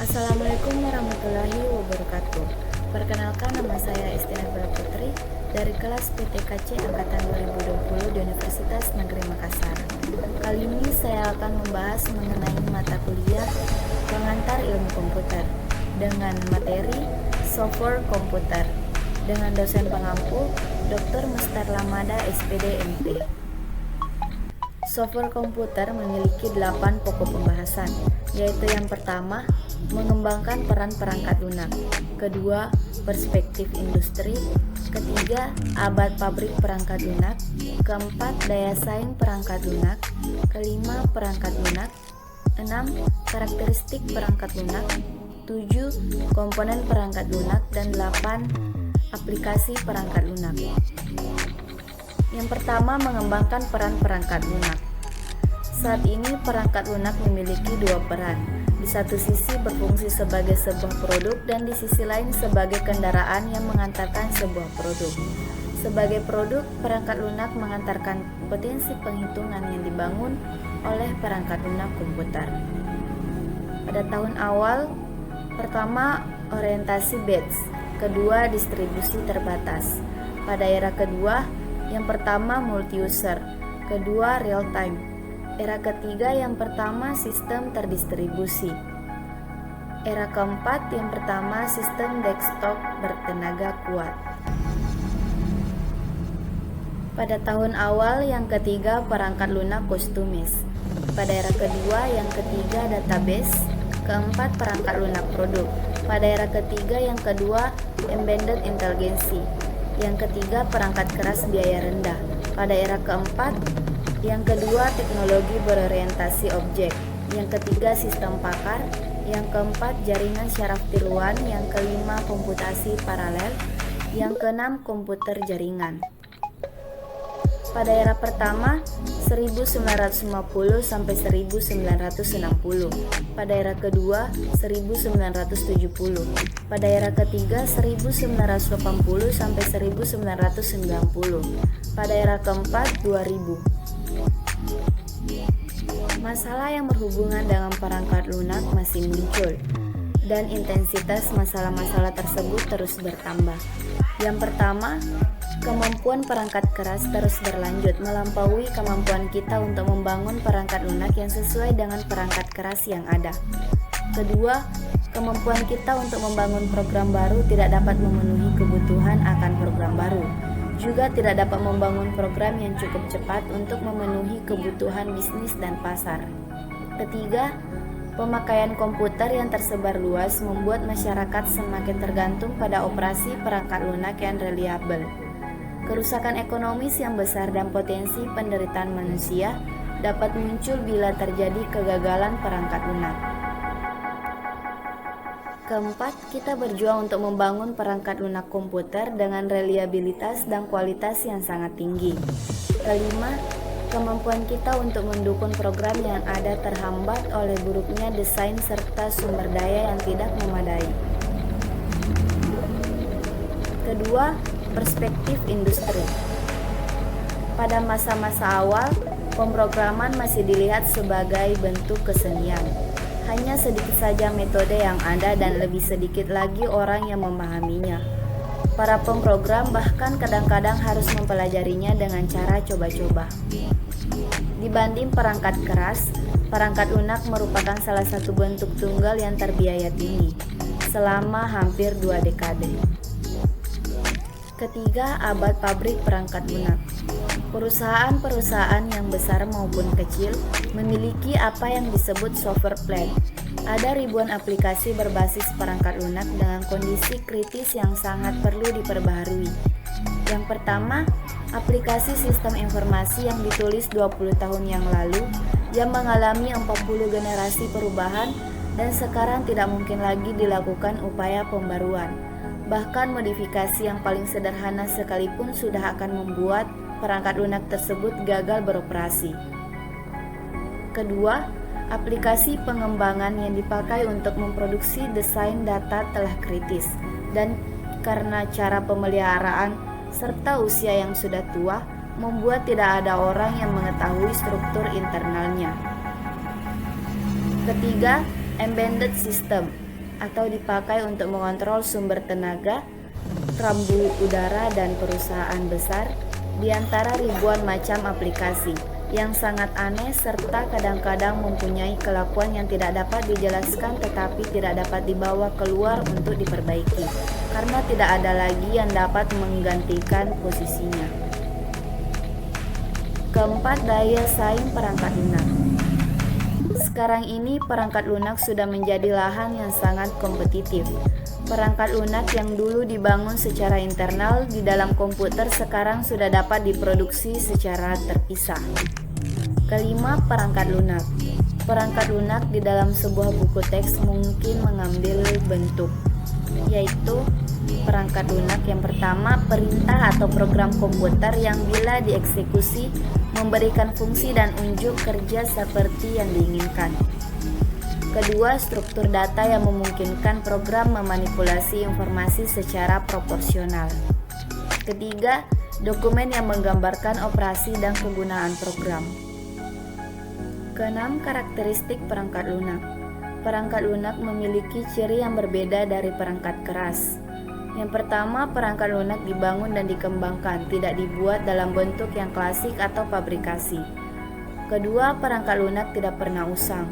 Assalamualaikum warahmatullahi wabarakatuh. Perkenalkan, nama saya Estina Bella Putri dari kelas PTKC Angkatan 2020 di Universitas Negeri Makassar. Kali ini saya akan membahas mengenai mata kuliah pengantar ilmu komputer dengan materi software komputer dengan dosen pengampu Dr. Mustar Lamada SPD MT. Software komputer memiliki 8 pokok pembahasan, yaitu yang pertama, mengembangkan peran perangkat lunak, kedua, perspektif industri, ketiga, abad pabrik perangkat lunak, keempat, daya saing perangkat lunak, kelima, perangkat lunak, 6, karakteristik perangkat lunak, 7, komponen perangkat lunak, dan 8, aplikasi perangkat lunak. Yang pertama, mengembangkan peran perangkat lunak. Saat ini perangkat lunak memiliki dua peran. Di satu sisi berfungsi sebagai sebuah produk dan di sisi lain sebagai kendaraan yang mengantarkan sebuah produk. Sebagai produk, perangkat lunak mengantarkan potensi penghitungan yang dibangun oleh perangkat lunak komputer. Pada tahun awal, pertama orientasi batch, kedua distribusi terbatas. Pada era kedua, yang pertama multi-user, kedua real-time. Era ketiga, yang pertama sistem terdistribusi. Era keempat, yang pertama sistem desktop bertenaga kuat. Pada tahun awal, yang ketiga perangkat lunak kustomis. Pada era kedua, yang ketiga database, keempat perangkat lunak produk. Pada era ketiga, yang kedua embedded intelligency. Yang ketiga, perangkat keras biaya rendah. Pada era keempat, yang kedua, teknologi berorientasi objek. Yang ketiga, sistem pakar. Yang keempat, jaringan syaraf tiruan. Yang kelima, komputasi paralel. Yang keenam, komputer jaringan. Pada era pertama, 1950 sampai 1960. Pada era kedua, 1970. Pada era ketiga, 1980 sampai 1990. Pada era keempat, 2000. Masalah yang berhubungan dengan perangkat lunak masih muncul, dan intensitas masalah-masalah tersebut terus bertambah. Yang pertama, kemampuan perangkat keras terus berlanjut melampaui kemampuan kita untuk membangun perangkat lunak yang sesuai dengan perangkat keras yang ada. Kedua, kemampuan kita untuk membangun program baru tidak dapat memenuhi kebutuhan akan program baru. Juga tidak dapat membangun program yang cukup cepat untuk memenuhi kebutuhan bisnis dan pasar. Ketiga, pemakaian komputer yang tersebar luas membuat masyarakat semakin tergantung pada operasi perangkat lunak yang reliabel. Kerusakan ekonomis yang besar dan potensi penderitaan manusia dapat muncul bila terjadi kegagalan perangkat lunak. Keempat, kita berjuang untuk membangun perangkat lunak komputer dengan reliabilitas dan kualitas yang sangat tinggi. Kelima, kemampuan kita untuk mendukung program yang ada terhambat oleh buruknya desain serta sumber daya yang tidak memadai. Kedua, perspektif industri. Pada masa-masa awal, pemrograman masih dilihat sebagai bentuk kesenian. Hanya sedikit saja metode yang ada dan lebih sedikit lagi orang yang memahaminya. Para pemrogram bahkan kadang-kadang harus mempelajarinya dengan cara coba-coba. Dibanding perangkat keras, perangkat lunak merupakan salah satu bentuk tunggal yang terbiaya tinggi selama hampir 2 dekade. Ketiga, abad pabrik perangkat lunak. Perusahaan-perusahaan yang besar maupun kecil memiliki apa yang disebut software plant. Ada ribuan aplikasi berbasis perangkat lunak dengan kondisi kritis yang sangat perlu diperbaharui. Yang pertama, aplikasi sistem informasi yang ditulis 20 tahun yang lalu yang mengalami 40 generasi perubahan dan sekarang tidak mungkin lagi dilakukan upaya pembaruan. Bahkan modifikasi yang paling sederhana sekalipun sudah akan membuat perangkat lunak tersebut gagal beroperasi. Kedua, aplikasi pengembangan yang dipakai untuk memproduksi desain data telah kritis dan karena cara pemeliharaan serta usia yang sudah tua membuat tidak ada orang yang mengetahui struktur internalnya. Ketiga, embedded system. atau dipakai untuk mengontrol sumber tenaga, rambu udara, dan perusahaan besar di antara ribuan macam aplikasi yang sangat aneh serta kadang-kadang mempunyai kelakuan yang tidak dapat dijelaskan tetapi tidak dapat dibawa keluar untuk diperbaiki karena tidak ada lagi yang dapat menggantikan posisinya. Keempat, daya saing perangkat lunak. Sekarang ini perangkat lunak sudah menjadi lahan yang sangat kompetitif. Perangkat lunak yang dulu dibangun secara internal di dalam komputer sekarang sudah dapat diproduksi secara terpisah. Kelima, perangkat lunak. Perangkat lunak di dalam sebuah buku teks mungkin mengambil bentuk, yaitu perangkat lunak yang pertama, perintah atau program komputer yang bila dieksekusi memberikan fungsi dan unjuk kerja seperti yang diinginkan. Kedua, struktur data yang memungkinkan program memanipulasi informasi secara proporsional. Ketiga, dokumen yang menggambarkan operasi dan kegunaan program. Keenam, karakteristik perangkat lunak. Perangkat lunak memiliki ciri yang berbeda dari perangkat keras. Yang pertama, perangkat lunak dibangun dan dikembangkan, tidak dibuat dalam bentuk yang klasik atau pabrikasi. Kedua, perangkat lunak tidak pernah usang.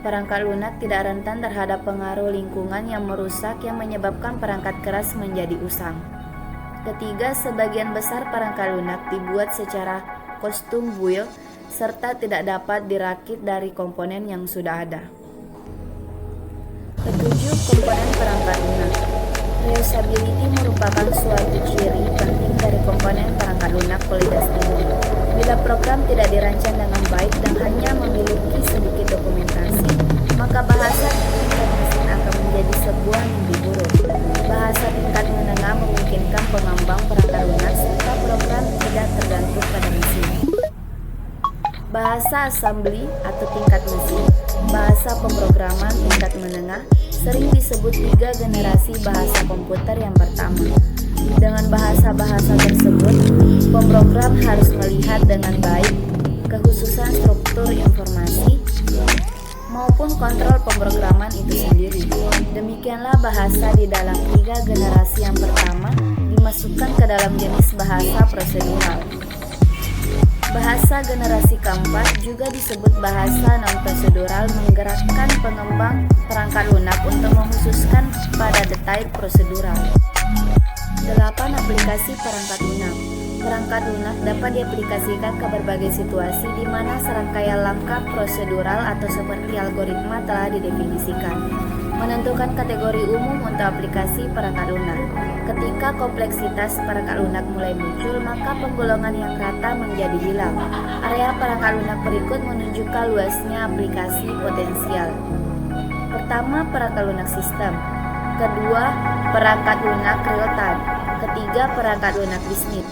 Perangkat lunak tidak rentan terhadap pengaruh lingkungan yang merusak yang menyebabkan perangkat keras menjadi usang. Ketiga, sebagian besar perangkat lunak dibuat secara custom build serta tidak dapat dirakit dari komponen yang sudah ada. Ketujuh, komponen perangkat lunak. Reusability merupakan suatu ciri penting dari komponen perangkat lunak kualitas tinggi. Bila program tidak dirancang dengan baik dan hanya memiliki sedikit dokumentasi, maka bahasa tingkat mesin akan menjadi sebuah mimpi buruk. Bahasa tingkat menengah memungkinkan pengembang perangkat lunak serta program tidak tergantung pada mesin. Bahasa assembly atau tingkat mesin, bahasa pemrograman tingkat menengah, sering disebut 3 generasi bahasa komputer yang pertama. Dengan bahasa-bahasa tersebut, pemrogram harus melihat dengan baik kekhususan struktur informasi maupun kontrol pemrograman itu sendiri. Demikianlah bahasa di dalam 3 generasi yang pertama dimasukkan ke dalam jenis bahasa prosedural. Bahasa generasi keempat juga disebut bahasa non-prosedural menggerakkan pengembang perangkat lunak untuk mengkhususkan pada detail prosedural. 8. Aplikasi perangkat lunak. Perangkat lunak dapat diaplikasikan ke berbagai situasi di mana serangkaian langkah prosedural atau seperti algoritma telah didefinisikan. Menentukan kategori umum untuk aplikasi perangkat lunak. Ketika kompleksitas perangkat lunak mulai muncul, maka penggolongan yang rata menjadi hilang. Area perangkat lunak berikut menunjukkan luasnya aplikasi potensial. Pertama, perangkat lunak sistem. Kedua, perangkat lunak real time. Ketiga, perangkat lunak bisnis.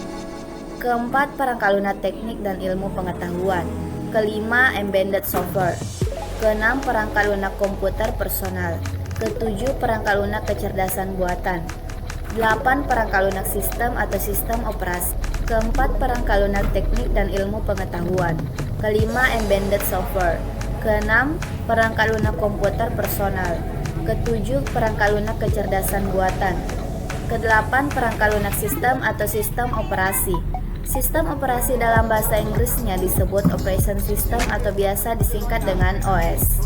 Keempat, perangkat lunak teknik dan ilmu pengetahuan. Kelima, embedded software. Keenam, perangkat lunak komputer personal. Ketujuh, perangkat lunak kecerdasan buatan. 8. Perangkat lunak sistem atau sistem operasi. Keempat, perangkat lunak teknik dan ilmu pengetahuan. Kelima, embedded software. Keenam, perangkat lunak komputer personal. Ketujuh, perangkat lunak kecerdasan buatan. Kedelapan, perangkat lunak sistem atau sistem operasi. Sistem operasi dalam bahasa Inggrisnya disebut operation system atau biasa disingkat dengan OS.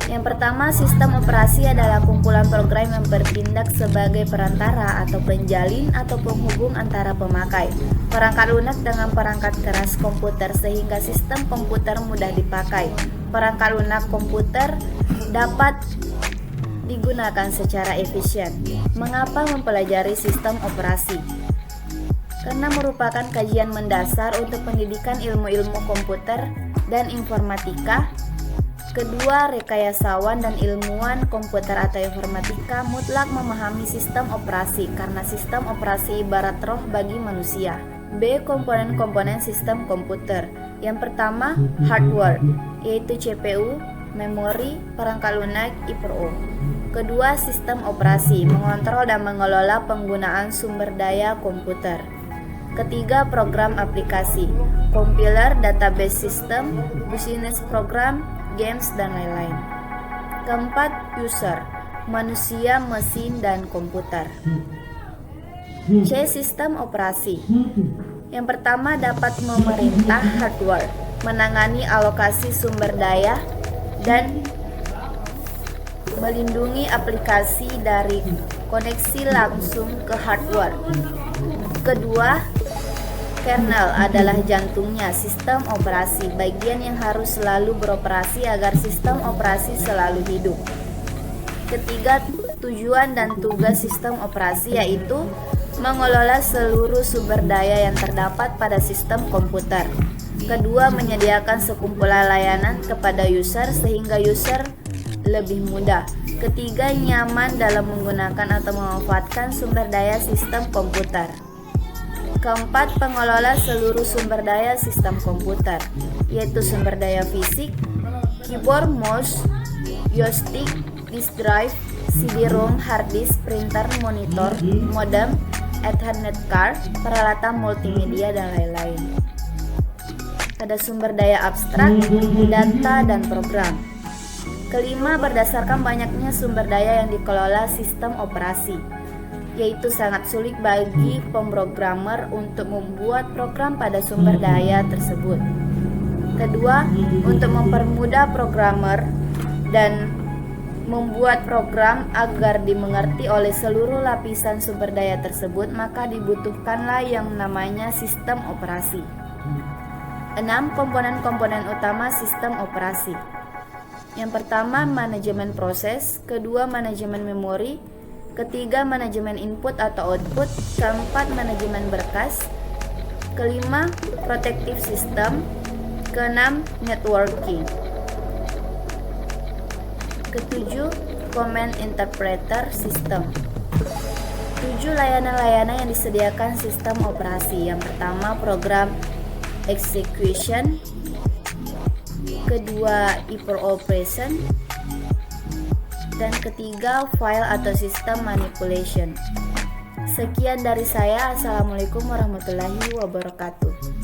Yang pertama, sistem operasi adalah kumpulan program yang bertindak sebagai perantara atau penjalin atau penghubung antara pemakai perangkat lunak dengan perangkat keras komputer sehingga sistem komputer mudah dipakai. Perangkat lunak komputer dapat digunakan secara efisien. Mengapa mempelajari sistem operasi? Karena merupakan kajian mendasar untuk pendidikan ilmu-ilmu komputer dan informatika. Kedua, rekayasawan dan ilmuwan komputer atau informatika mutlak memahami sistem operasi karena sistem operasi ibarat roh bagi manusia. B. Komponen-komponen sistem komputer. Yang pertama, hardware, yaitu CPU, memori, perangkat lunak, I/O. Kedua, sistem operasi, mengontrol dan mengelola penggunaan sumber daya komputer. Ketiga, program aplikasi, compiler, database system, business program, games, dan lain-lain. Keempat, user, manusia, mesin, dan komputer. C. Sistem operasi. Yang pertama dapat memerintah hardware, menangani alokasi sumber daya, dan melindungi aplikasi dari koneksi langsung ke hardware. Kedua, kernel adalah jantungnya sistem operasi, bagian yang harus selalu beroperasi agar sistem operasi selalu hidup. Ketiga, tujuan dan tugas sistem operasi yaitu mengelola seluruh sumber daya yang terdapat pada sistem komputer. Kedua, menyediakan sekumpulan layanan kepada user sehingga user lebih mudah. Ketiga, nyaman dalam menggunakan atau memanfaatkan sumber daya sistem komputer. Keempat, pengelola seluruh sumber daya sistem komputer, yaitu sumber daya fisik, keyboard, mouse, joystick, disk drive, CD-ROM, hard disk, printer, monitor, modem, Ethernet card, peralatan multimedia, dan lain-lain. Ada sumber daya abstrak, data, dan program. Kelima, berdasarkan banyaknya sumber daya yang dikelola sistem operasi, yaitu sangat sulit bagi pemrogramer untuk membuat program pada sumber daya tersebut. Kedua, untuk mempermudah programmer dan membuat program agar dimengerti oleh seluruh lapisan sumber daya tersebut, maka dibutuhkanlah yang namanya sistem operasi. 6. Komponen-komponen utama sistem operasi. Yang pertama, manajemen proses. Kedua, manajemen memori. Ketiga, manajemen input atau output. Keempat, manajemen berkas. Kelima, protective system. Keenam, networking. Ketujuh, command interpreter system. 7. Layanan-layanan yang disediakan sistem operasi. Yang pertama, program execution. Kedua, hyperoperation. Dan ketiga, file atau sistem manipulation. Sekian dari saya. Assalamualaikum warahmatullahi wabarakatuh.